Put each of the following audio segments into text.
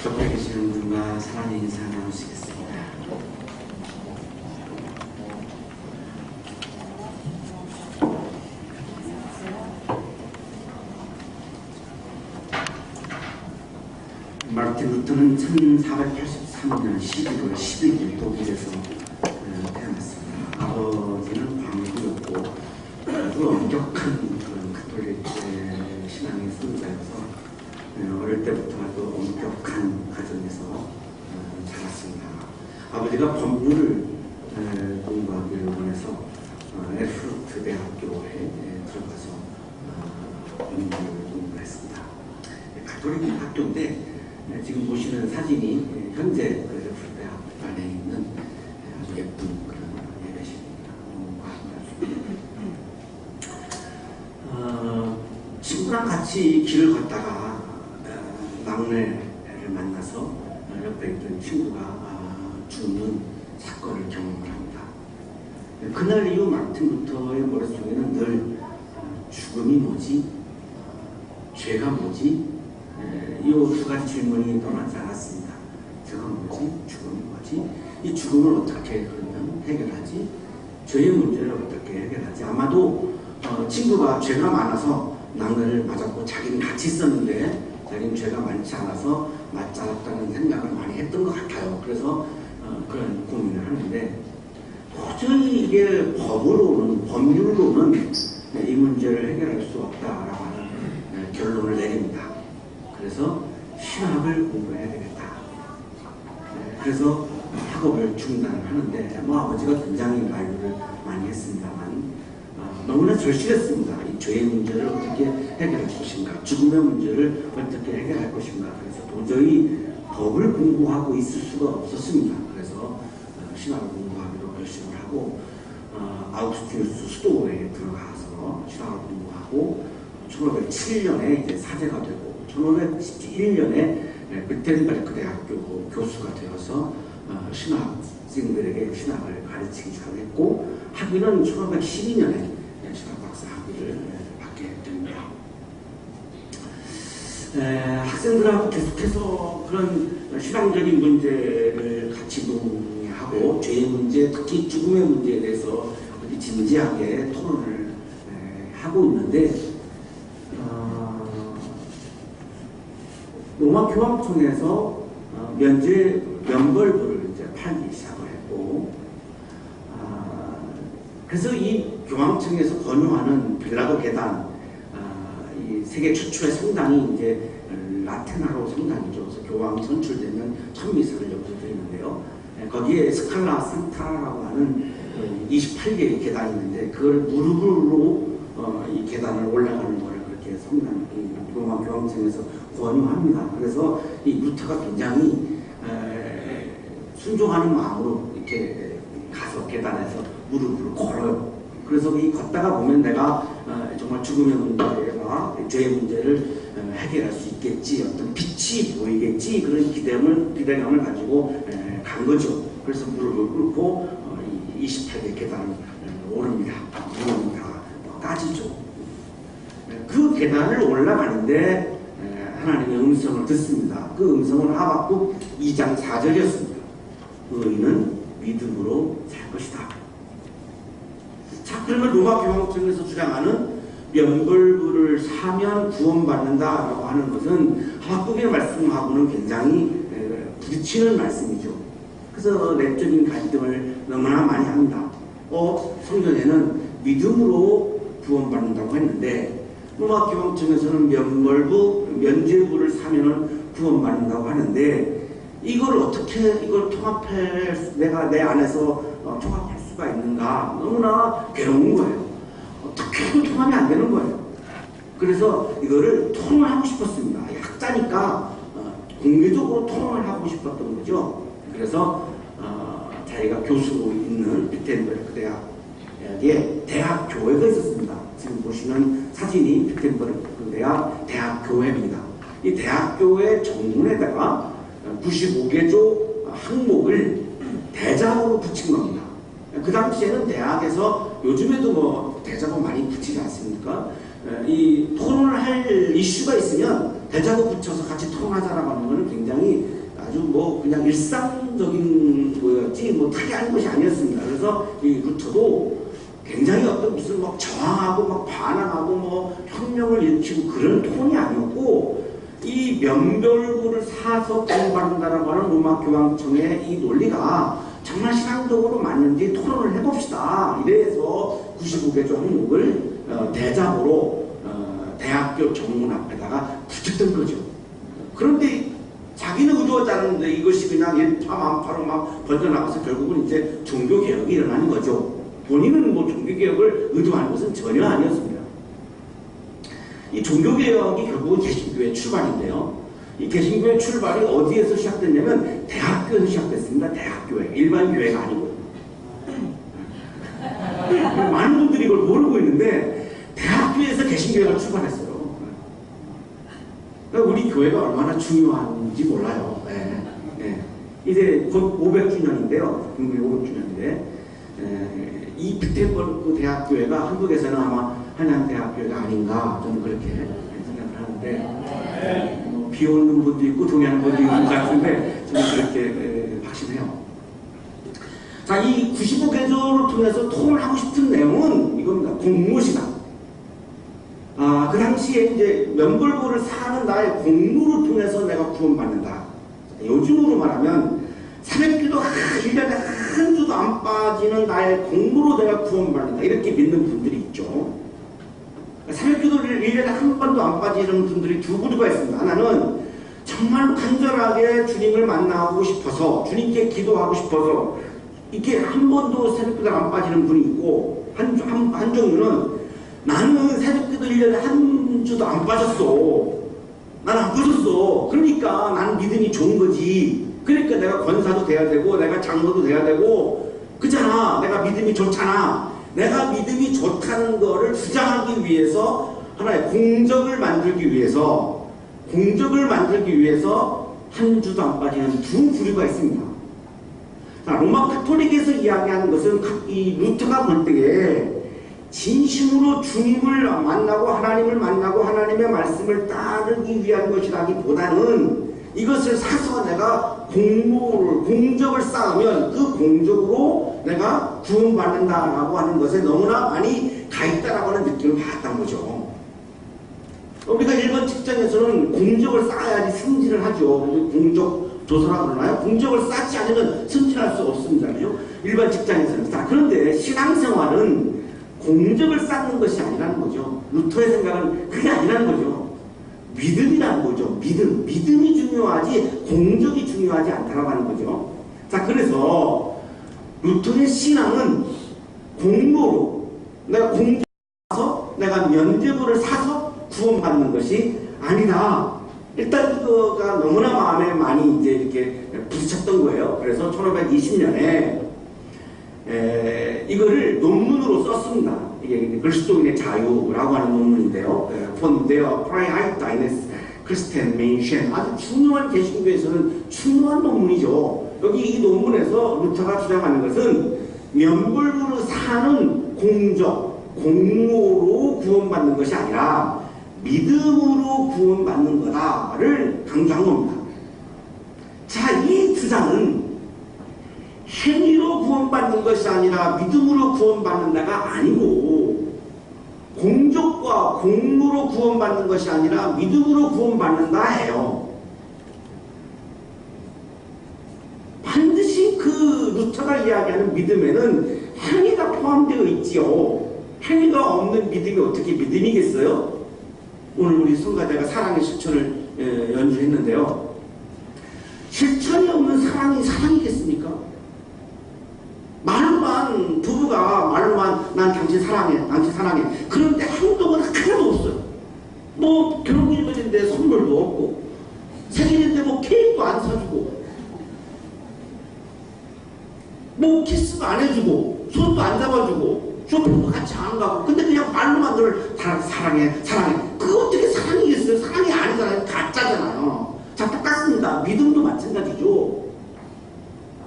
옆에 계시는 분과 사랑의 인사 나누시겠습니다. 마르틴 루터는 1483년 11월 11일 독일에서 태어났습니다. 아버지는 광부였고 아주 엄격한 그런 가톨릭 신앙의 선자여서 어릴 때부터 아주 엄격한 가정에서 자랐습니다. 아버지가 법률을 공부하기를 원해서 에르푸르트 대학교에 들어가서 법률을 공부했습니다. 가톨릭 학교인데 지금 보시는 사진이 현재 에르푸르트 대학 안에 있는 아주 예쁜 그런 예배실입니다. 친구랑 같이 길을 걷다가 막내를 만나서 옆에 있던 친구가 죽는 사건을 경험을 합니다. 그날 이후 마르틴 루터의 머릿속에는 늘 죽음이 뭐지? 죄가 뭐지? 이 두 가지 질문이 떠나지 않았습니다. 죄가 뭐지? 죽음이 뭐지? 이 죽음을 어떻게 그러면 해결하지? 죄의 문제를 어떻게 해결하지? 아마도 친구가 죄가 많아서 낭을 맞았고 자기는 같이 있었는데 자기는 죄가 많지 않아서 맞지 않았다는 생각을 많이 했던 것 같아요. 그래서 그런 고민을 하는데 도저히 이게 법률로는 이 문제를 해결할 수 없다라고 하는 결론을 내립니다. 그래서 신학을 공부해야 되겠다. 그래서 학업을 중단을 하는데 아버지가 굉장히 만류를 많이 했습니다만 너무나 절실했습니다. 이 죄의 문제를 어떻게 해결할 것인가, 죽음의 문제를 어떻게 해결할 것인가. 그래서 도저히 법을 공부하고 있을 수가 없었습니다. 그래서 신학을 공부하기로 결심을 하고 아우구스티누스 수도에 들어가서 신학을 공부하고 1507년에 이제 사제가 되고 1511년에 비텐베르크 대학교 교수가 되어서 신학생들에게 신학을 가르치기 시작했고 학위는 1512년에 신학 박사 학위를 받게 됩니다. 학생들하고 계속해서 그런 신앙적인 문제를 같이 논의하고 죄의 문제, 특히 죽음의 문제에 대해서 진지하게 토론을 하고 있는데 로마 교황청에서 면벌부를 이제 팔기 시작을 했고 그래서 이 교황청에서 권유하는 빌라도 계단 이 세계 최초의 성당이 이제 라테나로 성당이죠. 그래서 교황이 선출되면 천미사를 여기서 드리는데요. 거기에 스칼라 산타라고 하는 28개의 계단이 있는데 그걸 무릎으로 이 계단을 올라가는 거를 그렇게 성당 로마 교황청에서 권유합니다. 그래서 이 루터가 굉장히 순종하는 마음으로 이렇게 가서 계단에서 무릎을 걸어요. 그래서 이 걷다가 보면 내가 정말 죽음의 문제와 죄의 문제를 해결할 수 있겠지, 어떤 빛이 보이겠지, 그런 기대감을 가지고 간 거죠. 그래서 무릎을 꿇고 28개 계단을 오릅니다. 무릎은 다 까지죠. 그 계단을 올라가는데 하나님의 음성을 듣습니다. 그 음성은 하박국 2장 4절이었습니다. 의인은 믿음으로 살 것이다. 자, 그러면 로마 교황청에서 주장하는 면벌부를 사면 구원받는다라고 하는 것은 하박국의 말씀하고는 굉장히 부딪히는 말씀이죠. 그래서 내적인 갈등을 너무나 많이 합니다. 성전에는 믿음으로 구원받는다고 했는데 로마 교황청에서는 면죄부를 사면은 구원받는다고 하는데 이걸 어떻게 내가 내 안에서 통합할 수가 있는가 너무나 괴로운 거예요. 어떻게 해도 통합이 안 되는 거예요. 그래서 이거를 토론을 하고 싶었습니다. 학자니까 공개적으로 토론을 하고 싶었던 거죠. 그래서 자기가 교수로 있는 비텐베르크 대학에 대학교회가 있었습니다. 지금 보시는 사진이 비텐베르크 대학교회입니다. 이 대학교회 정문에다가 95개조 항목을 대자보로 붙인 겁니다. 그 당시에는 대학에서 요즘에도 대자보 많이 붙이지 않습니까? 이 토론을 할 이슈가 있으면 대자보 붙여서 같이 토론하자라고 하는 것은 굉장히 굉장히 아주 뭐 그냥 일상적인 거였지 뭐 특이한 것이 아니었습니다. 그래서 이 루터도 굉장히 어떤 무슨 막 저항하고 막 반항하고 뭐 혁명을 일으키고 그런 톤이 아니었고, 이 면별구를 사서 구원받는다라고 하는 로마 교황청의 이 논리가 정말 신앙적으로 맞는지 토론을 해봅시다. 이래서 95개조 항목을 대자보로 대학교 정문 앞에다가 붙였던 거죠. 그런데 자기는 의도하지 않았는데 이것이 그냥 일파만파로 막 번져나가서 결국은 이제 종교개혁이 일어나는 거죠. 본인은 뭐 종교개혁을 의도하는 것은 전혀 아니었습니다. 이 종교개혁이 결국은 개신교의 출발인데요. 이 개신교의 출발이 어디에서 시작됐냐면 대학교에서 시작됐습니다. 대학교에. 일반 교회가 아니고요. 많은 분들이 이걸 모르고 있는데 대학교에서 개신교회가 출발했어요. 그러니까 우리 교회가 얼마나 중요한지 몰라요. 네. 네. 이제 곧 500주년인데요. 중국이 500주년인데 이 비텐버르크 대학교회가 한국에서는 아마 한양대학교회가 아닌가 저는 그렇게 생각을 하는데 비 오는 분도 있고 동의하는 분도 있는 것 같은데 저는 그렇게 확신해요. 자, 이 95개조를 통해서 토론을 하고 싶은 내용은 이겁니다. 공무시다. 그 당시에 이제 면벌고를 사는 나의 공로를 통해서 내가 구원받는다. 요즘으로 말하면 300기도 1년에 한 주도 안 빠지는 나의 공로로 내가 구원받는다. 이렇게 믿는 분들이 있죠. 300기도를 1년에 한 번도 안 빠지는 분들이 두 부류가 있습니다. 하나는 정말 간절하게 주님을 만나고 싶어서, 주님께 기도하고 싶어서 이렇게 한 번도 새벽기도 안 빠지는 분이 있고, 한 종류는 나는 새벽기도 1년에 한 주도 안 빠졌어. 나는 안 빠졌어. 그러니까 나는 믿음이 좋은 거지. 그러니까 내가 권사도 돼야 되고 내가 장로도 돼야 되고 그잖아. 내가 믿음이 좋잖아. 내가 믿음이 좋다는 거를 주장하기 위해서 하나의 공적을 만들기 위해서 한 주도 안 빠지는 두 부류가 있습니다. 자, 로마 카톨릭에서 이야기하는 것은 이 루터가 볼 때에 진심으로 주님을 만나고 하나님을 만나고 하나님의 말씀을 따르기 위한 것이라기보다는 이것을 사서 내가 공적을 쌓으면 그 공적으로 내가 구원받는다라고 하는 것에 너무나 많이 가있다라고 하는 느낌을 받았던 거죠. 우리가 일반 직장에서는 공적을 쌓아야지 승진을 하죠. 공적 조서라고 그러나요? 공적을 쌓지 않으면 승진할 수 없습니다. 그죠? 일반 직장에서는. 자, 그런데 신앙생활은 공적을 쌓는 것이 아니라는 거죠. 루터의 생각은 그게 아니라는 거죠. 믿음이라는 거죠. 믿음이 중요하지 공적이 중요하지 않다라고 하는 거죠. 자, 그래서 루터의 신앙은 공로로 내가 공적을 사서 내가 면죄부를 사서 구원받는 것이 아니다. 일단 그거가 너무나 마음에 많이 이제 이렇게 부딪혔던 거예요. 그래서 1520년에 이거를 논문으로 썼습니다. 이게 그리스도인의 자유라고 하는 논문인데요. Von der Freiheit eines Christenmenschen. 아주 중요한 개신교에서는 중요한 논문이죠. 여기 이 논문에서 루터가 주장하는 것은 면벌부로 사는 공로로 구원받는 것이 아니라 믿음으로 구원받는 거다를 강조한 겁니다. 자, 이 주장은 행위로 구원받는 것이 아니라 믿음으로 구원받는다가 아니고, 공적과 공로로 구원받는 것이 아니라 믿음으로 구원받는다 해요. 반드시 그 루터가 이야기하는 믿음에는 행위가 포함되어 있지요. 행위가 없는 믿음이 어떻게 믿음이겠어요? 오늘 우리 성가대가 사랑의 실천을 연주했는데요. 실천이 없는 사랑이 사랑이겠습니까? 말로만, 부부가 말로만 난 당신 사랑해, 당신 사랑해. 그런데 행동은 하나도 없어요. 뭐 결혼기념일인데 선물도 없고, 생일인데 뭐 케이크도 안 사주고, 뭐 키스도 안 해주고, 손도 안 잡아주고, 쇼핑도 같이 안 가고, 근데 그냥 말로만 늘 사랑해, 사랑해. 그거 어떻게 사랑이겠어요? 사랑이 아니잖아요. 가짜잖아요. 자, 똑같습니다. 믿음도 마찬가지죠.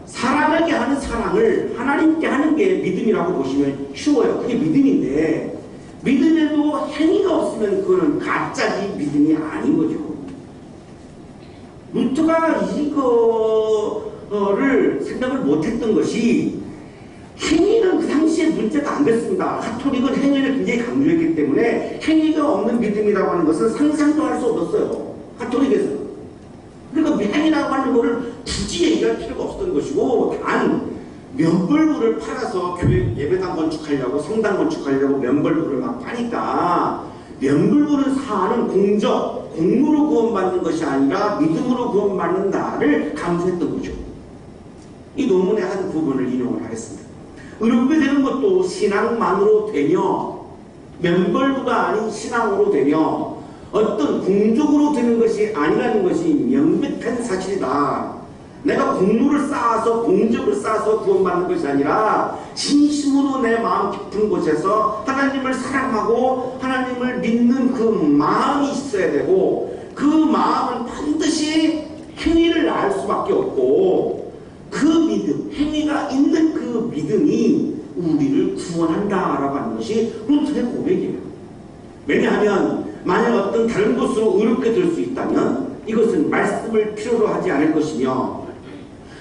사람에게 하는 사랑을 하나님께 하는 게 믿음이라고 보시면 쉬워요. 그게 믿음인데, 믿음에도 행위가 없으면 그거는 가짜지 믿음이 아닌 거죠. 루터가 이거를 생각을 못했던 것이 행위는 그 당시에 문제가 안 됐습니다. 가톨릭은 행위를 굉장히 강조했기 때문에 행위가 없는 믿음이라고 하는 것은 상상도 할 수 없었어요. 가톨릭에서. 그러니까 행위라고 하는 것을 굳이 얘기할 필요가 없었던 것이고, 단 면벌부를 팔아서 교회 예배당 건축하려고 성당 건축하려고 면벌부를 막 파니까, 면벌부는 사안은 공무로 구원받는 것이 아니라 믿음으로 구원받는다를 강조했던 거죠. 이 논문의 한 부분을 인용을 하겠습니다. 의롭게 되는 것도 신앙만으로 되며, 면벌부가 아닌 신앙으로 되며, 어떤 공적으로 되는 것이 아니라는 것이 명백한 사실이다. 내가 공로를 쌓아서 공적을 쌓아서 구원받는 것이 아니라 진심으로 내 마음 깊은 곳에서 하나님을 사랑하고 하나님을 믿는 그 마음이 있어야 되고, 그 마음은 반드시 행위를 알 수밖에 없고, 그 믿음, 행위가 있는 그 믿음이 우리를 구원한다라고 하는 것이 루터의 고백이에요. 왜냐하면 만약 어떤 다른 것으로 의롭게 될 수 있다면 이것은 말씀을 필요로 하지 않을 것이며,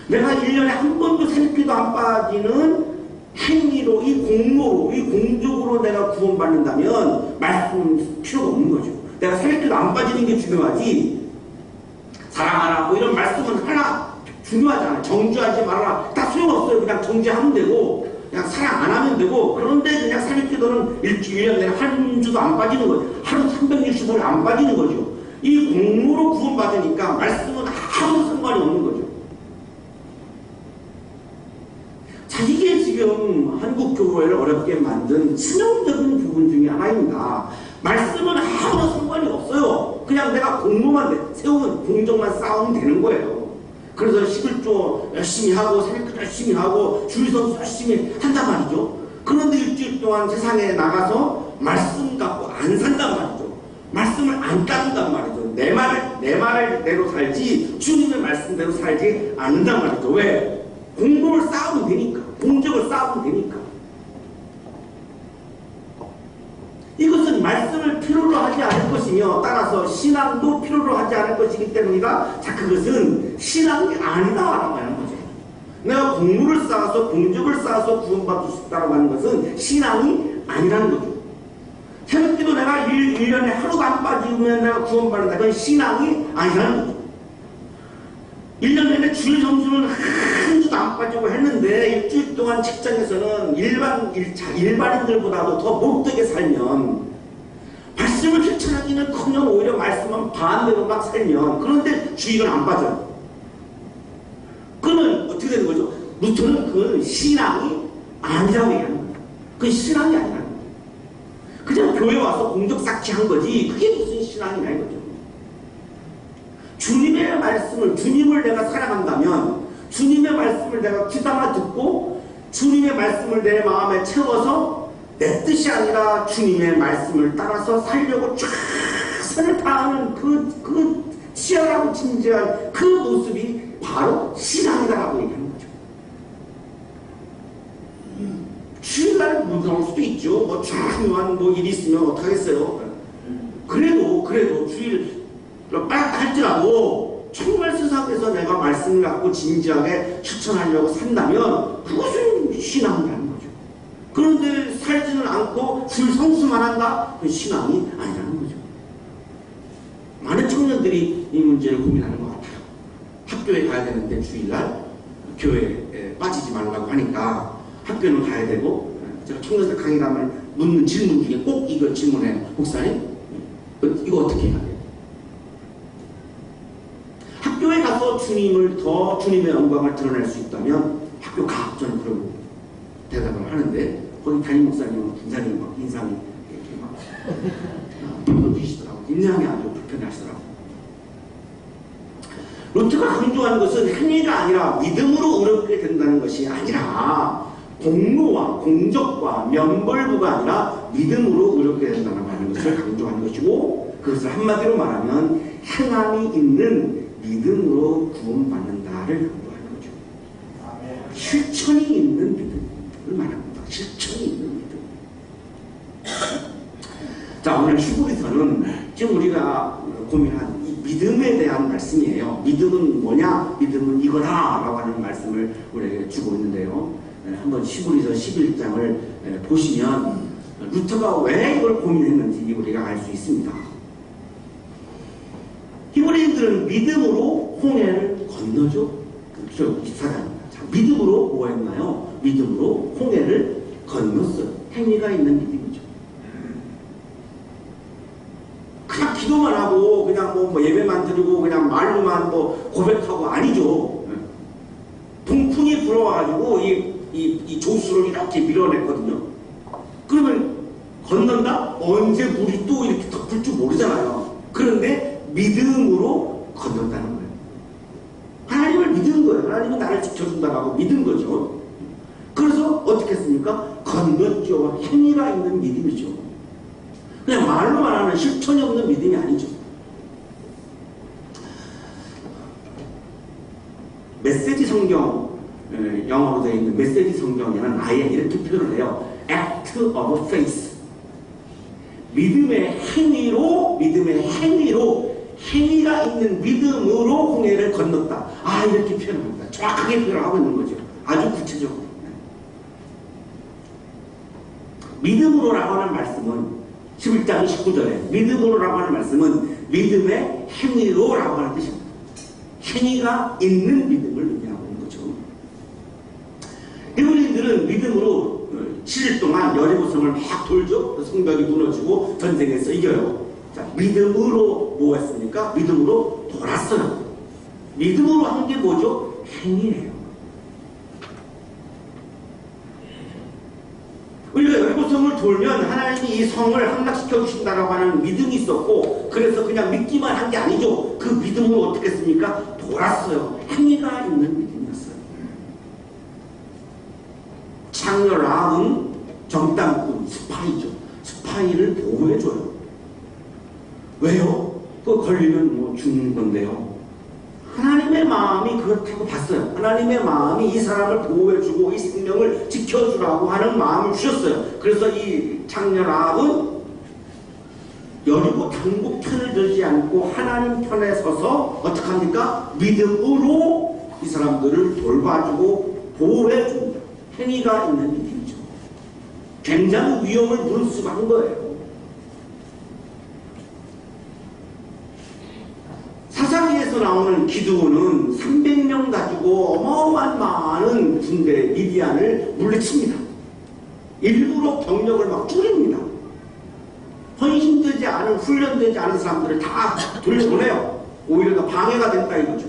내가 1년에 한 번도 새끼도 안 빠지는 행위로, 이 공로로, 이 공적으로 내가 구원받는다면 말씀은 필요가 없는 거죠. 내가 새끼도 안 빠지는 게 중요하지, 사랑하라 뭐 이런 말씀은 하나 중요하잖아. 정죄하지 말아라 다 소용없어요. 그냥 정죄하면 되고 그냥 사랑 안 하면 되고. 그런데 그냥 새끼도는 1년 내내 한 주도 안 빠지는 거죠. 하루 365일 안 빠지는 거죠. 이 공로로 구원받으니까 말씀은 아무 상관이 없는 거죠. 자, 이게 지금 한국 교회를 어렵게 만든 치명적인 부분 중에 하나입니다. 말씀은 아무 상관이 없어요. 그냥 내가 공로만 세우면, 공적만 쌓으면 되는 거예요. 그래서 11조 열심히 하고 새벽 열심히 하고 주일성수 열심히 한단 말이죠. 그런데 일주일 동안 세상에 나가서 말씀 갖고 안 산단 말이죠. 말씀을 안 따른단 말이죠. 내 말대로 살지 주님의 말씀대로 살지 않는단 말이죠. 왜? 공로를 쌓으면 되니까, 공적을 쌓으면 되니까. 이것은 말씀을 필요로 하지 않을 것이며, 따라서 신앙도 필요로 하지 않을 것이기 때문이다. 자, 그것은 신앙이 아니다라고 하는 거죠. 내가 공로를 쌓아서 공적을 쌓아서 구원받을 수 있다고 하는 것은 신앙이 아니라는 거죠. 새벽기도 내가 1년에 하루도 안 빠지면 내가 구원받는다. 그건 신앙이 아니라는 거죠. 1년 내내 주일 점수는 한 주도 안 빠지고 했는데 일주일 동안 직장에서는 일반인들보다도 더 못되게 살면, 말씀을 실천하기는커녕 오히려 말씀은 반대로 막 살면, 그런데 주일은 안 빠져요. 그러면 어떻게 되는 거죠? 루터는 그건 신앙이 아니라고 얘기하는 거예요. 그건 신앙이 아니라는 거예요. 그냥 교회 와서 공적 쌓기한 거지 그게 무슨 신앙이냐 이거죠. 주님의 말씀을, 주님을 내가 사랑한다면 주님의 말씀을 내가 귀담아 듣고 주님의 말씀을 내 마음에 채워서 내 뜻이 아니라 주님의 말씀을 따라서 살려고 최선을 다하는 그 치열하고 진지한 그 모습이 바로 신앙이다라고 얘기하는 거죠. 주일날 못 나올 수도 있죠. 뭐 중요한 일이 있으면 어떡하겠어요. 그래도 주일 빨리 할지라도 정말 세상에서 내가 말씀을 갖고 진지하게 실천하려고 산다면 그것은 신앙이라는 거죠. 그런데 살지는 않고 줄 성수만 한다? 그건 신앙이 아니라는 거죠. 많은 청년들이 이 문제를 고민하는 것 같아요. 학교에 가야 되는데 주일날 교회에 빠지지 말라고 하니까 학교는 가야 되고, 제가 청년들 강의하면 묻는 질문 중에 꼭 이거 질문해요. 목사님, 이거 어떻게 해야 돼요? 학교에 가서 주님의 영광을 드러낼 수 있다면 학교 가. 저는 그런 대답을 하는데, 거기 담임 목사님은 굉장히 막 인상이 이렇게 막 불편해지시더라고요. 인상이 아주 불편하시더라고요. 루터가 강조하는 것은 행위가 아니라 믿음으로 의롭게 된다는 것이 아니라 공로와 공적과 면벌부가 아니라 믿음으로 의롭게 된다는 것을 강조하는 것이고, 그것을 한마디로 말하면 행함이 있는 믿음으로 구원받는다를 강조하는 거죠. 실천이 있는 믿음을 말합니다. 실천이 있는 믿음. 자, 오늘 히브리서는 지금 우리가 고민한 이 믿음에 대한 말씀이에요. 믿음 믿음은 뭐냐? 믿음은 이거다 라고 하는 말씀을 우리에게 주고 있는데요. 한번 히브리서 11장을 보시면 루터가 왜 이걸 고민했는지 우리가 알 수 있습니다. 히브리인들은 믿음으로 홍해를 건너죠. 그렇죠? 24장입니다. 자, 믿음으로 뭐 했나요? 믿음으로 홍해를 건넜어요. 행위가 있는 믿음이죠. 그냥 기도만 하고 그냥 뭐 예배만 드리고 그냥 말로만 뭐 고백하고 아니죠. 동풍이 불어와가지고 이 조수를 이렇게 밀어냈거든요. 그러면 건넌다? 언제 물이 또 이렇게 덮을 줄 모르잖아요. 그런데 믿음으로 건넌다는 거예요. 하나님을 믿은 거예요. 하나님은 나를 지켜준다라고 믿은 거죠. 그래서 어떻게 했습니까? 건넜죠. 행위가 있는 믿음이죠. 그냥 말로만 하는 실천이 없는 믿음이 아니죠. 메시지 성경, 영어로 되어 있는 메시지 성경에는 아예 이렇게 표현을 해요. Act of faith. 믿음의 행위로 행위가 있는 믿음으로 홍해를 건넜다. 아, 이렇게 표현합니다. 정확하게 표현하고 있는 거죠. 아주 구체적으로. 믿음으로라고 하는 말씀은 11장 19절에 믿음으로라고 하는 말씀은 믿음의 행위로라고 하는 뜻입니다. 행위가 있는 믿음을 의미하고 있는 거죠. 히브리인들은 믿음으로 7일 동안 여리고성을 막 돌죠. 성벽이 무너지고 전쟁에서 이겨요. 자, 믿음으로 뭐 했습니까? 믿음으로 돌았어요. 믿음으로 한 게 뭐죠? 행위예요. 우리가 여리고성을 돌면 하나님이 이 성을 함락시켜 주신다라고 하는 믿음이 있었고, 그래서 그냥 믿기만 한 게 아니죠. 그 믿음으로 어떻게 했습니까? 돌았어요. 행위가 있는 믿음이었어요. 창녀 라합은 정탐꾼, 스파이죠. 스파이를 보호해줘요. 왜요? 그거 걸리면 뭐 죽는 건데요. 하나님의 마음이 그렇다고 봤어요. 하나님의 마음이 이 사람을 보호해주고 이 생명을 지켜주라고 하는 마음을 주셨어요. 그래서 이 창녀 라합은 여리고 당국 편을 들지 않고 하나님 편에 서서 어떻게 합니까? 믿음으로 이 사람들을 돌봐주고 보호해줍니다. 행위가 있는 믿음이죠. 굉장히 위험을 무릅쓰고 거예요. 사사기에서 나오는 기드온은 300명 가지고 어마어마한 많은 군대 미디안을 물리칩니다. 일부러 병력을 막 줄입니다. 헌신되지 않은, 훈련되지 않은 사람들을 다 돌려보내요. 오히려 더 방해가 된다 이거죠.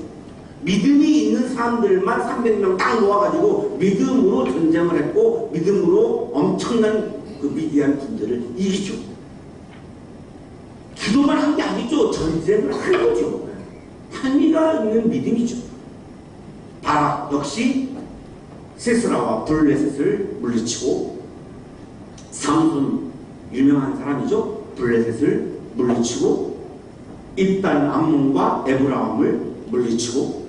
믿음이 있는 사람들만 300명 딱 모아가지고 믿음으로 전쟁을 했고 믿음으로 엄청난 그 미디안 군대를 이기죠. 기도만 한 게 아니죠. 전쟁을 한 거죠. 행위가 있는 믿음이죠. 바락 역시 세스라와 블레셋을 물리치고, 삼손 유명한 사람이죠. 블레셋을 물리치고, 입단 암몬과 에브라함을 물리치고,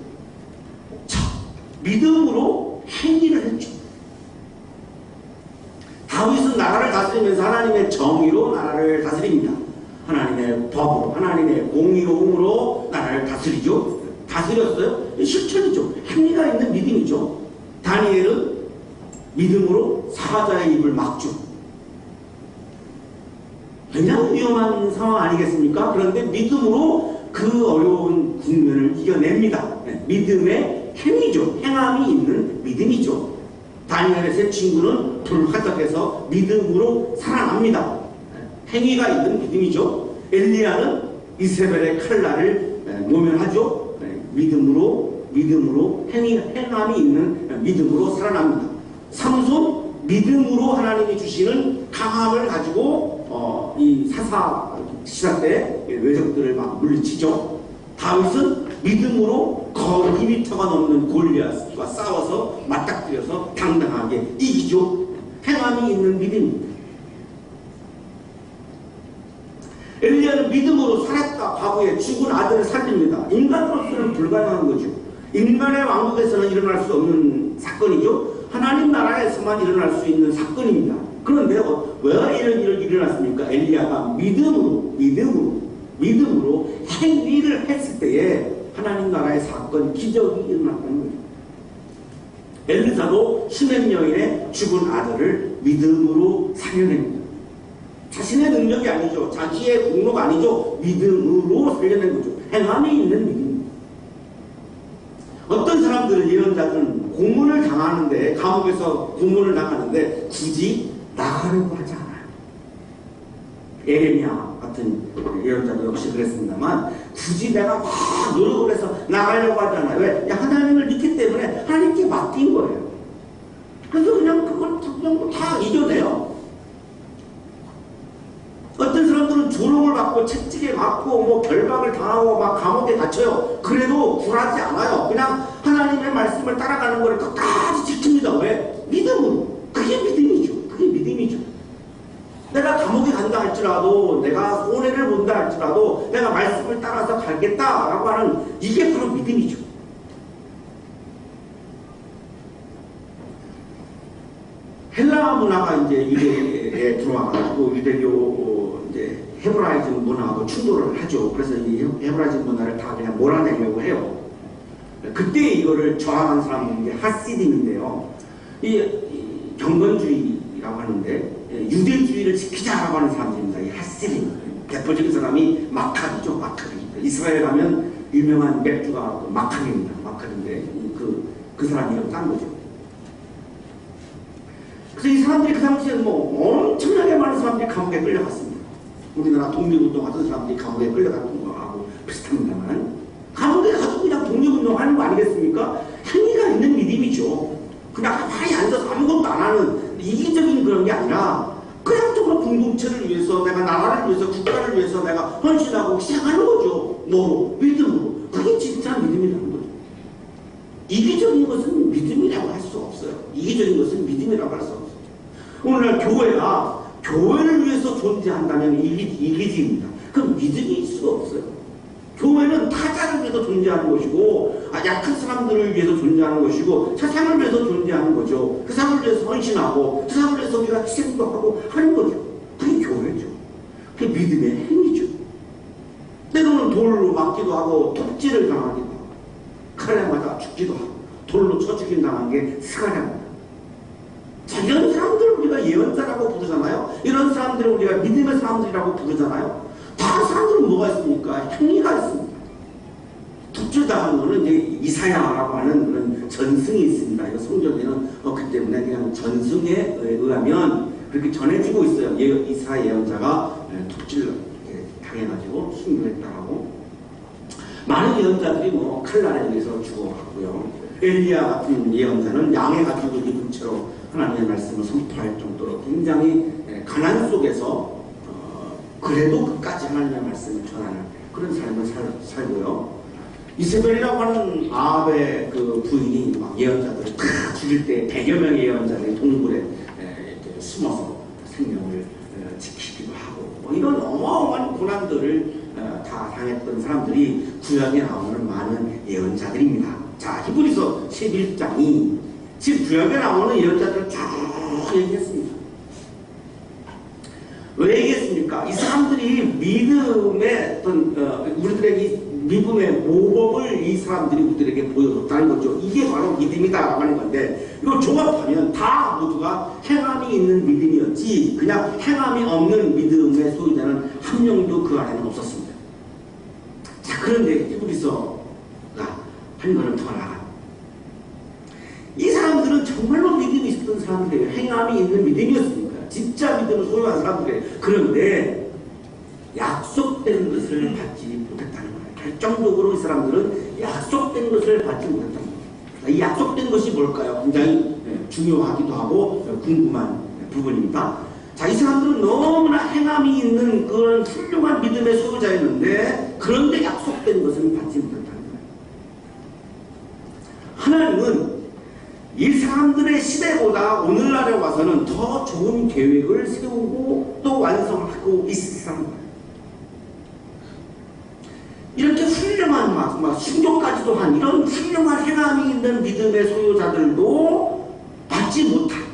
자, 믿음으로 행위를 했죠. 다윗은 나라를 다스리면서 하나님의 정의로 나라를 다스립니다. 하나님의 법으로, 하나님의 공의로움으로 나라를 다스리죠. 다스렸어요? 실천이죠. 행위가 있는 믿음이죠. 다니엘은 믿음으로 사자의 입을 막죠. 굉장히 위험한 상황 아니겠습니까? 그런데 믿음으로 그 어려운 국면을 이겨냅니다. 믿음의 행위죠. 행함이 있는 믿음이죠. 다니엘의 세 친구는 불화덕에서 믿음으로 살아납니다. 행위가 있는 믿음이죠. 엘리야는 이세벨의 칼날을 모면하죠. 믿음으로 행함이 있는 믿음으로 살아납니다. 삼손 믿음으로 하나님이 주시는 강함을 가지고 이 사사 시대 때 외적들을 막 물리치죠. 다윗은 믿음으로 거의 2m가 넘는 골리앗과 싸워서 맞닥뜨려서 당당하게 이기죠. 행함이 있는 믿음입니다. 엘리야는 믿음으로 살았다. 과거에 죽은 아들을 살립니다. 인간으로서는 불가능한 거죠. 인간의 왕국에서는 일어날 수 없는 사건이죠. 하나님 나라에서만 일어날 수 있는 사건입니다. 그런데 왜 이런 일이 일어났습니까? 엘리야가 믿음으로 행위를 했을 때에 하나님 나라의 사건, 기적이 일어났다는 거죠. 엘리사도 시냇 여인의 죽은 아들을 믿음으로 살려냅니다. 자신의 능력이 아니죠. 자기의 공로가 아니죠. 믿음으로 살려낸 거죠. 행함이 있는 믿음. 어떤 사람들은, 예언자들은 고문을 당하는데, 감옥에서 고문을 당하는데 굳이 나가려고 하지 않아요. 에레미야 같은 예언자도 역시 그랬습니다만 굳이 내가 막 노력을 해서 나가려고 하지 않아요. 왜? 하나님을 믿기 때문에 하나님께 맡긴 거예요. 그래서 그냥 그걸 그냥 다 이겨내요. 어떤 사람들은 조롱을 받고 채찍에 맞고 뭐 결박을 당하고 막 감옥에 갇혀요. 그래도 굴하지 않아요. 그냥 하나님의 말씀을 따라가는 거를 끝까지 지킵니다. 왜? 믿음으로. 그게 믿음이죠. 그게 믿음이죠. 내가 감옥에 간다 할지라도, 내가 손해를 본다 할지라도 내가 말씀을 따라서 가겠다라고 하는, 이게 바로 믿음이죠. 헬라 문화가 이제 유대에 들어와가지고 유대교 이제 헤브라이즘 문화하고 충돌을 하죠. 그래서 이 헤브라이즘 문화를 다 그냥 몰아내려고 해요. 그때 이거를 저항한 사람이 하시딤인데요. 이 경건주의라고 하는데 유대주의를 지키자라고 하는 사람들입니다. 이 하시딤. 대표적인 사람이 마카비죠. 마카비. 이스라엘 가면 유명한 맥주가 마카비입니다. 마카비인데 그 사람이 이름 딴 거죠. 그래서 이 사람들이 그 당시에 뭐 엄청나게 많은 사람들이 감옥에 끌려갔습니다. 우리나라 독립운동 하던 사람들이 감옥에 끌려갔던 거하고 비슷합니다만, 감옥에 가서 그냥 독립운동 하는 거 아니겠습니까? 행위가 있는 믿음이죠. 그냥 가만히 앉아서 아무것도 안 하는 이기적인 그런 게 아니라 그냥 정말 공동체를 위해서, 내가 나라를 위해서, 국가를 위해서 내가 헌신하고 시작하는 거죠. 뭐로? 믿음으로. 그게 진짜 믿음이라는 거죠. 이기적인 것은 믿음이라고 할 수 없어요. 이기적인 것은 믿음이라고 할 수 없어요. 오늘날 교회가 교회를 위해서 존재한다면 이기지입니다. 그럼 믿음이 있을 수가 없어요. 교회는 타자를 위해서 존재하는 것이고, 약한 사람들을 위해서 존재하는 것이고, 세상을 위해서 존재하는 거죠. 그 세상을 위해서 헌신하고, 그 세상을 위해서 우리가 희생도 하고 하는 거죠. 그게 교회죠. 그게 믿음의 행위죠. 때로는 돌로 맞기도 하고, 톱질을 당하기도 하고, 칼에 맞아 죽기도 하고, 돌로 쳐 죽인 당한 게 스가랴입니다. 자, 이런 사람들을 우리가 예언자라고 부르잖아요. 이런 사람들을 우리가 믿음의 사람들이라고 부르잖아요. 다른 사람들은 뭐가 있습니까? 행위가 있습니다. 톱질당한 거는 이제 이사야라고 하는 그런 전승이 있습니다. 이거 성경에는 없기 때문에 그냥 전승에 의하면 그렇게 전해지고 있어요. 이사야 예언자가 톱질을 당해가지고 순교했다라고. 많은 예언자들이 뭐 칼날에 의해서 죽어갔고요. 엘리야 같은 예언자는 양에 가지고 입은 채로 하나님의 말씀을 선포할 정도로 굉장히 가난 속에서 그래도 끝까지 하나님의 말씀을 전하는 그런 삶을 살고요. 이세벨이라고 하는 아합의 그 부인이 막 예언자들을 다 죽일 때 100여 명의 예언자들이 동굴에 숨어서 생명을 지키기도 하고, 뭐 이런 어마어마한 고난들을 다 당했던 사람들이 구약에 나오는 많은 예언자들입니다. 자, 히브리서 11장이 지금 구약에 나오는 예언자들을 쭉 얘기했습니다. 왜 얘기했습니까? 이 사람들이 믿음의 어떤 우리들에게 믿음의 모범을 이 사람들이 우리들에게 보여줬다는 거죠. 이게 바로 믿음이다라고 하는 건데, 이걸 종합하면 다 모두가 행함이 있는 믿음이었지, 그냥 행함이 없는 믿음의 소유자는 한 명도 그 안에는 없었습니다. 자, 그런데 히브리서가 한 걸음 더 나가. 이 사람들은 정말로 믿음이 있었던 사람들이에요. 행함이 있는 믿음이었으니까. 진짜 믿음을 소유한 사람들이에요. 그런데 약속된 것을 받지 못했다는 거예요. 결정적으로 이 사람들은 약속된 것을 받지 못했다는 거예요. 이 약속된 것이 뭘까요? 굉장히 중요하기도 하고 궁금한 부분입니다. 자, 이 사람들은 너무나 행함이 있는 그런 훌륭한 믿음의 소유자였는데, 그런데 약속된 것을 받지 못했다는 거예요. 하나님은 이 사람들의 시대보다 오늘날에 와서는 더 좋은 계획을 세우고 또 완성하고 있으시다는 거예요. 이렇게 훌륭한 막 순교까지도 한 이런 훌륭한 행함이 있는 믿음의 소유자들도 받지 못한,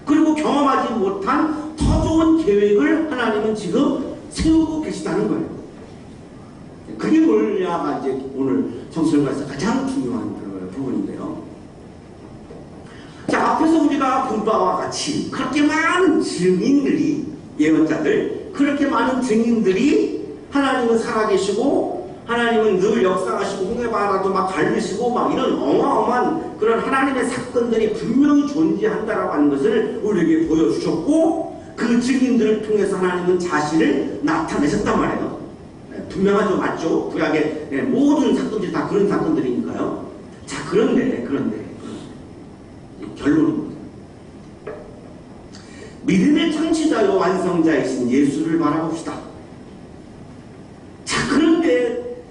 그리고 경험하지 못한 더 좋은 계획을 하나님은 지금 세우고 계시다는 거예요. 그게 뭐냐가 이제 오늘 성서에서 가장 중요한 부분인데요. 자, 앞에서 우리가 본 바와 같이 그렇게 많은 증인들이, 예언자들, 그렇게 많은 증인들이 하나님은 살아계시고 하나님은 늘 역사하시고 홍해바다도 막 갈리시고 막 이런 어마어마한 그런 하나님의 사건들이 분명히 존재한다라고 하는 것을 우리에게 보여주셨고, 그 증인들을 통해서 하나님은 자신을 나타내셨단 말이에요. 분명하죠, 맞죠? 구약의 모든 사건들이 다 그런 사건들이니까요. 자, 그런데 결론입니다. 믿음의 창시자요 완성자이신 예수를 바라봅시다. 자, 그런데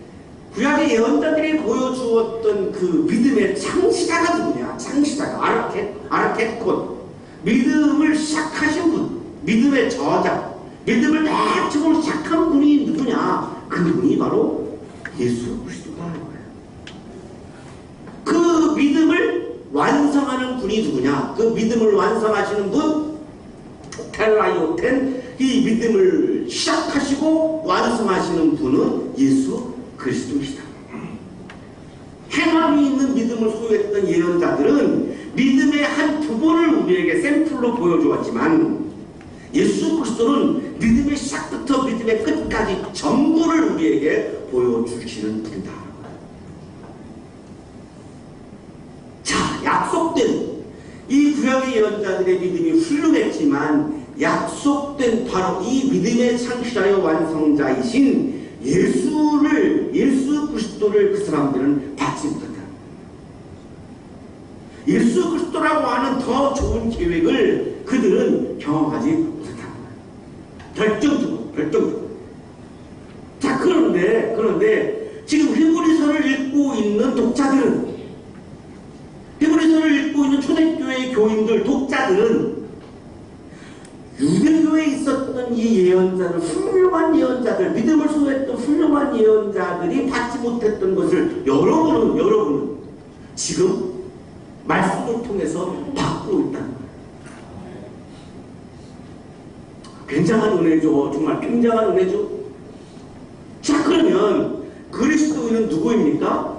구약의 예언자들이 보여주었던 그 믿음의 창시자가 누구냐? 창시자가 아라켓콘, 믿음을 시작하신 분, 믿음의 저자, 믿음을 맨 처음으로 시작한 분이 누구냐? 그분이 바로 예수 그리스도라는 거예요. 그 믿음을 완성하는 분이 누구냐? 그 믿음을 완성하시는 분, 텔라이오텐, 이 믿음을 시작하시고 완성하시는 분은 예수 그리스도이시다. 행함이 있는 믿음을 소유했던 예언자들은 믿음의 한 부분을 우리에게 샘플로 보여주었지만, 예수 그리스도는 믿음의 시작부터 믿음의 끝까지 전부를 우리에게 보여주시는 분이다. 자, 약속된 이 구약의 예언자들의 믿음이 훌륭했지만 약속된 바로 이 믿음의 창시자여 완성자이신 예수 그리스도를 그 사람들은 받지 못했다. 예수 그리스도라고 하는 더 좋은 계획을 그들은 경험하지 못했다. 결정적으로. 자, 그런데 지금 히브리서를 읽고 있는 독자들은, 히브리서를 읽고 있는 초대교회 교인들, 독자들은 유대교회에 있었던 이 예언자들, 훌륭한 예언자들, 믿음을 소유했던 훌륭한 예언자들이 받지 못했던 것을 여러분은 지금 말씀을 통해서 받고 있다는 거예요. 굉장한 은혜죠. 정말 굉장한 은혜죠. 자, 그러면 그리스도인은 누구입니까?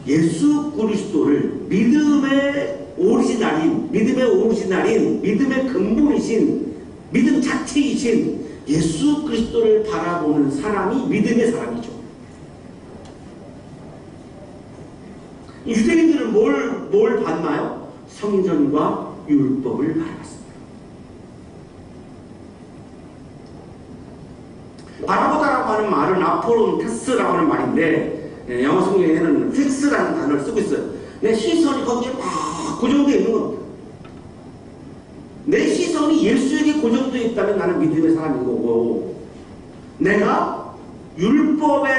예수 그리스도를 믿음의 오리지널인, 믿음의 근본이신, 믿음 자체이신 예수 그리스도를 바라보는 사람이 믿음의 사람이죠. 유대인들은 뭘 받나요? 성전과 율법을 바라봤습니다. 바라보다라고 하는 말은 아포론 테스라고 하는 말인데, 영어 성경에는 픽스라는 단어를 쓰고 있어요. 내 시선이 거기에 막 고정되어 있는 겁니다. 내 시선이 예수에게 고정되어 있다면 나는 믿음의 사람인 거고, 내가 율법에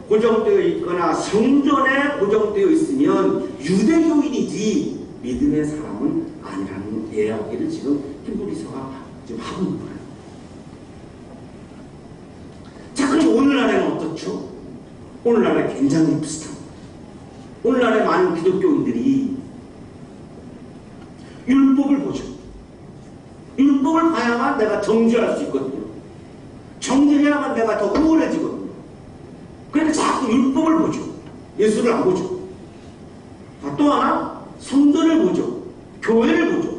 고정되어 있거나 성전에 고정되어 있으면 유대교인이지 믿음의 사람은 아니라는 이야기를 지금 히브리서가 지금 하고 있는 거예요. 자, 그럼 오늘날에는 어떻죠? 오늘날에 굉장히 비슷합니다. 오늘날에 많은 기독교인들이 율법을 보죠. 율법을 봐야만 내가 정죄할 수 있거든요. 정죄해야만 내가 더 우월해지거든요. 그러니까 자꾸 율법을 보죠. 예수를 안 보죠. 또 하나, 성전을 보죠. 교회를 보죠.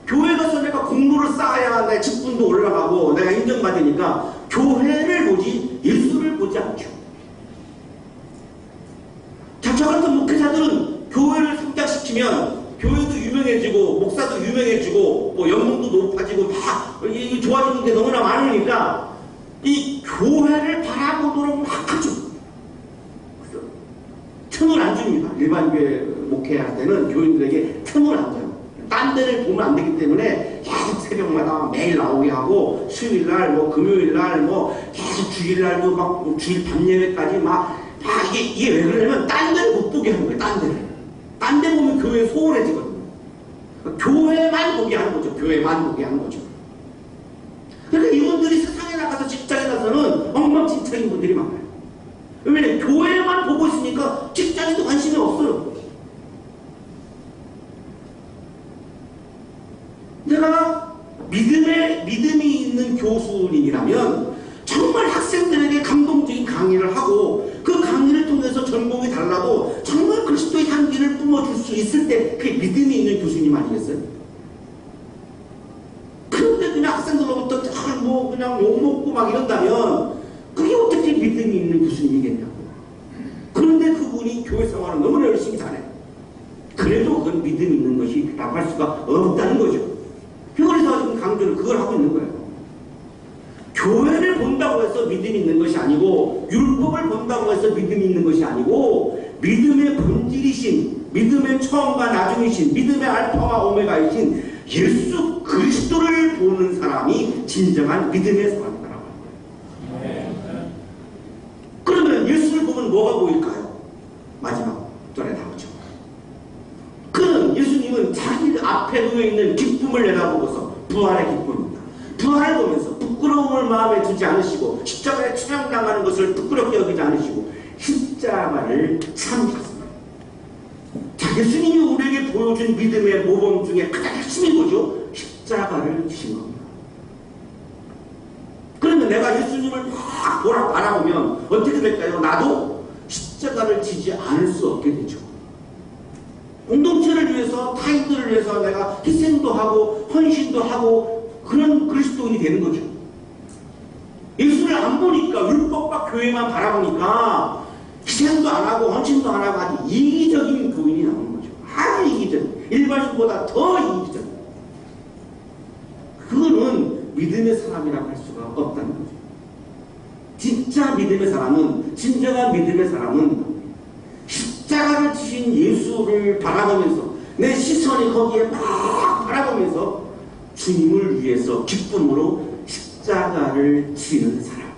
교회 가서 내가 공로를 쌓아야 내 직분도 올라가고 내가 인정받으니까 교회를 보지 예수를 보지 않죠. 자, 저 같은 목회자들은 교회를 성장시키면 교회도 유명해지고 목사도 유명해지고 뭐 연봉도 높아지고 막 좋아지는 게 너무나 많으니까 이 교회를 바라보도록 막 하죠. 틈을 안 줍니다. 일반 교회 목회할 때는 교인들에게 틈을 안 줘요. 딴 데를 보면 안 되기 때문에 계속 새벽마다 매일 나오게 하고, 수요일날 뭐 금요일날 뭐 계속 주일날도 막 주일 밤 예배까지 막 이게 왜 그러냐면 딴 데를 못 보게 하는 거예요. 딴 데 보면 교회 소홀해지거든요. 교회만 보게 하는 거죠. 교회만 보게 하는 거죠. 그러니까 이분들이 세상에 나가서 직장에 나서는 엉망진창인 분들이 많아요. 왜냐면 교회만 보고 있으니까 직장에도 관심이 없어요. 내가 믿음이 있는 교수님이라면 정말 학생들에게 감동적인 강의를 하고 그 달라도 정말 그리스도의 향기를 뿜어줄 수 있을 때 그게 믿음이 있는 교수님 아니겠어요? 그런데 그냥 학생들로부터 그냥 욕먹고 막 이런다면 그게 어떻게 믿음이 있는 교수님이겠냐고. 그런데 그분이 교회 생활을 너무나 열심히 잘해. 그래도 그건 믿음 있는 것이라고 할 수가 없다는 거죠. 그래서 지금 강조는 그걸 하고 있는 거예요. 교회를 본다고 해서 믿음이 있는 것이 아니고, 율법을 본다고 해서 믿음이 있는 것이 아니고, 믿음의 본질이신, 믿음의 처음과 나중이신, 믿음의 알파와 오메가이신 예수 그리스도를 보는 사람이 진정한 믿음의 사람이라고 하는 거예요. 그러면 예수를 보면 뭐가 보일까요? 마지막 절에 나오죠. 그는, 예수님은 자기 앞에 놓여있는 기쁨을 내다보고서 부활의 기쁨입니다. 부활을 보면서 부끄러움을 마음에 두지 않으시고 십자가에 추장당하는 것을 부끄럽게 여기지 않으시고 십자가를 참으셨습니다. 자, 예수님이 우리에게 보여준 믿음의 모범 중에 가장 핵심인 거죠. 십자가를 지신 겁니다. 그러면 내가 예수님을 막 바라보면 어떻게 될까요? 나도 십자가를 지지 않을 수 없게 되죠. 공동체를 위해서, 타인들을 위해서 내가 희생도 하고 헌신도 하고 그런 그리스도인이 되는 거죠. 예수를 안 보니까, 율법과 교회만 바라보니까 희생도 안 하고 헌신도 안 하고 아주 이기적인 교인이 나오는 거죠. 아주 이기적인, 일반인보다 더 이기적인. 그거는 믿음의 사람이라고 할 수가 없다는 거죠. 진짜 믿음의 사람은, 진정한 믿음의 사람은 십자가를 지신 예수를 바라보면서, 내 시선이 거기에 막 바라보면서 주님을 위해서 기쁨으로 십자가를 지는 사람.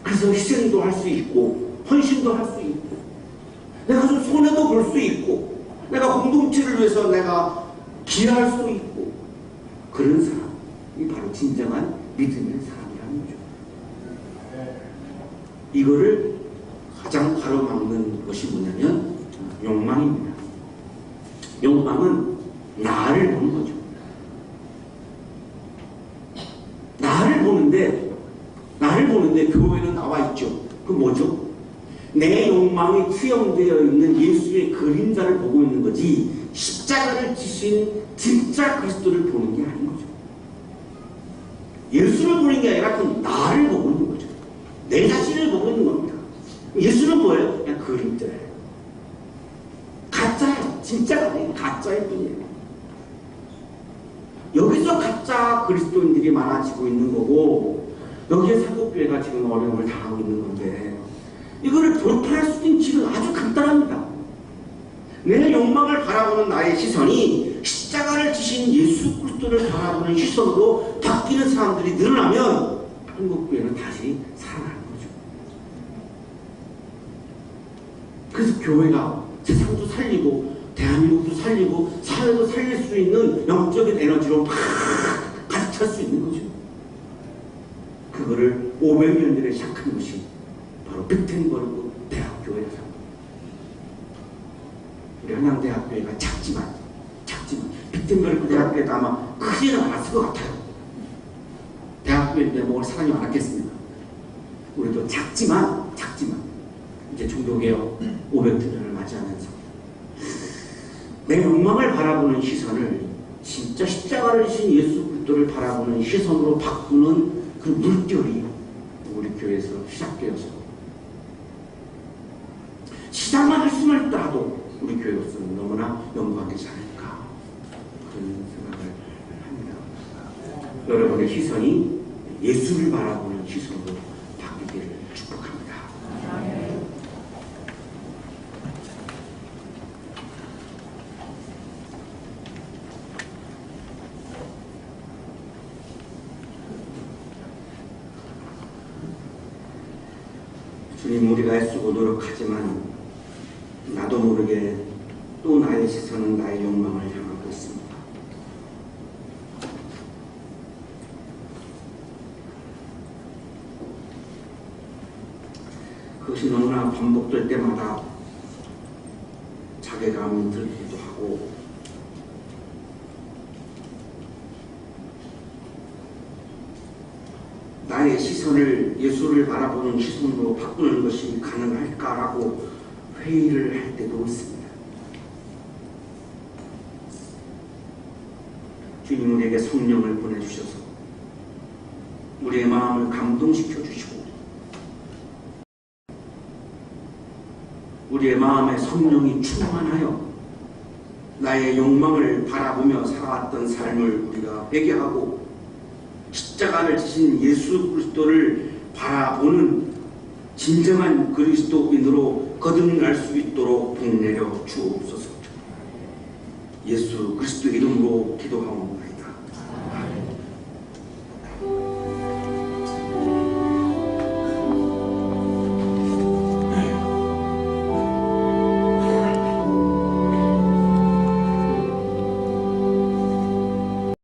그래서 희생도 할 수 있고 헌신도 할 수 있고 내가 좀 손해도 볼 수 있고 내가 공동체를 위해서 내가 기여할 수 있고, 그런 사람이 바로 진정한 믿음의 사람이라는 거죠. 이거를 가장 가로막는 것이 뭐냐면 욕망입니다. 욕망은 나를 보는 거죠. 나를 보는데 교회는 나와 있죠. 그 뭐죠? 내 욕망이 투영되어 있는 예수의 그림자를 보고 있는 거지, 십자가를 지신 진짜 그리스도를 보는 게 아닌 거죠. 예수를 보는 게 아니라 그 나를 보고 있는 거죠. 내 자신을 보고 있는 겁니다. 예수는 뭐예요? 그냥 그림자예요. 가짜예요. 진짜가 아니에요. 가짜일 뿐이에요. 여기서 가짜 그리스도인들이 많아지고 있는 거고, 여기에 사도교회가 지금 어려움을 당하고 있는 건데, 이거를 돌파할 수 있는 길은 아주 간단합니다. 내 욕망을 바라보는 나의 시선이 십자가를 지신 예수 그리스도를 바라보는 시선으로 바뀌는 사람들이 늘어나면 한국교회는 다시 살아나는 거죠. 그래서 교회가 세상도 살리고 대한민국도 살리고 사회도 살릴 수 있는 영적인 에너지로 막 가득 찰 수 있는 거죠. 그거를 500년 전에 시작한 것이 바로 비텐버그 대학교회에서, 우리 한양대학교회가 작지만 비텐버그 대학교회도 아마 크지는 않았을 것 같아요. 대학교인데 뭘 사람이 많았겠습니까? 우리도 작지만 이제 종교개혁 500주년을 맞이하면서 내 욕망을 바라보는 시선을 진짜 십자가를 지신 예수 그리스도를 바라보는 시선으로 바꾸는 그 물결이 우리 교회에서 시작되어서 시작만 할 수만 있더라도 우리 교회로서는 너무나 영광이지 않을까, 그런 생각을 합니다. 여러분의 시선이 예수를 바라보는 시선으로 바뀌기를 축복합니다. 주님, 우리가 애쓰고 노력하지만 나도 모르게 또 나의 시선은 나의 욕망을 향하고 있습니다. 그것이 너무나 반복될 때마다 자괴감이 들기도 하고, 나의 시선을 예수를 바라보는 시선으로 바꾸는 것이 가능할까라고 회의를 할 때도 있습니다. 주님 우리에게 성령을 보내주셔서 우리의 마음을 감동시켜 주시고 우리의 마음에 성령이 충만하여 나의 욕망을 바라보며 살아왔던 삶을 우리가 회개하고 십자가를 지신 예수 그리스도를 바라보는 진정한 그리스도인으로 거듭날 수 있도록 복 내려 주옵소서. 예수 그리스도의 이름으로 기도하옵나이다.